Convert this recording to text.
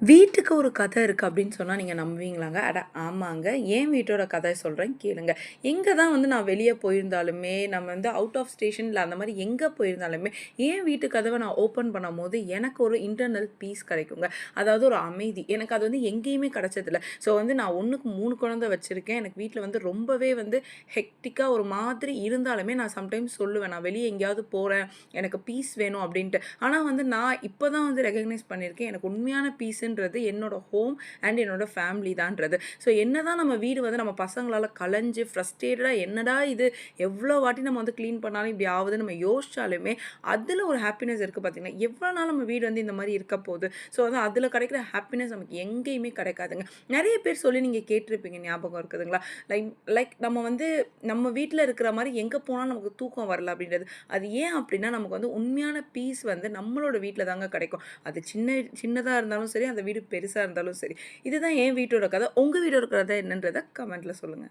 வீட்டுக்கு ஒரு கதை இருக்கு அப்படின்னு சொன்னா நீங்க நம்புவீங்களாங்க? அட ஆமாங்க. என் வீட்டோட கதை சொல்றேன் கேளுங்க. எங்க தான் வந்து நான் வெளிய போயிருந்தாலுமே, நம்ம வந்து அவுட் ஆஃப் ஸ்டேஷன்ல அந்த மாரி எங்க போயிருந்தாலுமே, என் வீட்டு கதவ நான் ஓப்பன் பண்ணும்போது எனக்கு ஒரு இன்டர்னல் பீஸ் கிடைக்குங்க. அதாவது ஒரு அமைதி. எனக்கு அது வந்து எங்கேயுமே கிடைச்சதில்ல. ஸோ வந்து நான் 1க்கு 3 குழந்தை வச்சிருக்கேன். எனக்கு வீட்ல வந்து ரொம்பவே வந்து ஹெக்டிக்கா ஒரு மாதிரி இருந்தாலுமே நான் சம்டைம்ஸ் சொல்லுவேன். நான் வெளிய எங்கேயாவது போறேன். எனக்கு பீஸ் வேணும் அப்படின்ட்டு. ஆனா வந்து நான் இப்ப தான் வந்து ரெகக்னைஸ் பண்ணியிருக்கேன். எனக்கு உண்மையான பீஸ்ன்றது என்னோட ஹோம் அண்ட் என்னோட ஃபேமிலி தான்றது. ஸோ என்னதான் நம்ம வீடு வந்து நம்ம பசங்களால கலஞ்சு ஃப்ரஸ்ட்ரேட்டடா என்னடா இது எவ்வளோ வாட்டி நம்ம வந்து கிளீன் பண்ணாலும் இப்படி ஆவுதுன்னு நம்ம யோசிச்சாலுமே, அதில ஒரு ஹாப்பினஸ் இருக்கு பார்த்தீங்கன்னா, எவ்வளோ நாள் நம்ம வீடு வந்து இந்த மாரி இருக்க போது. ஸோ வந்து அதில கிடைக்கிற ஹாப்பினஸ் நமக்கு எங்கேயுமே கிடைக்காதுங்க. நெறைய பேர் சொல்லி நீங்க கேட்டிருப்பீங்க ஞாபகம் இருக்குதுங்களா? லைக் லைக் நம்ம வந்து நம்ம வீட்ல இருக்கிற மாரி எங்க போனாலும் நமக்கு தூக்கம் வரல அப்படின்றது. அது ஏன் அப்படின்னா, நமக்கு வந்து உண்மையான பீஸ் வந்து நம்மளோட வீட்ல தாங்க கிடைக்கும். அது சின்னதா இருந்தாலும் சரி, அந்த வீடு பெருசா இருந்தாலும் சரி. இதுதான் என் வீட்டோட கதை. உங்க வீடோட கதை என்னன்றத கமெண்ட்ல சொல்லுங்க.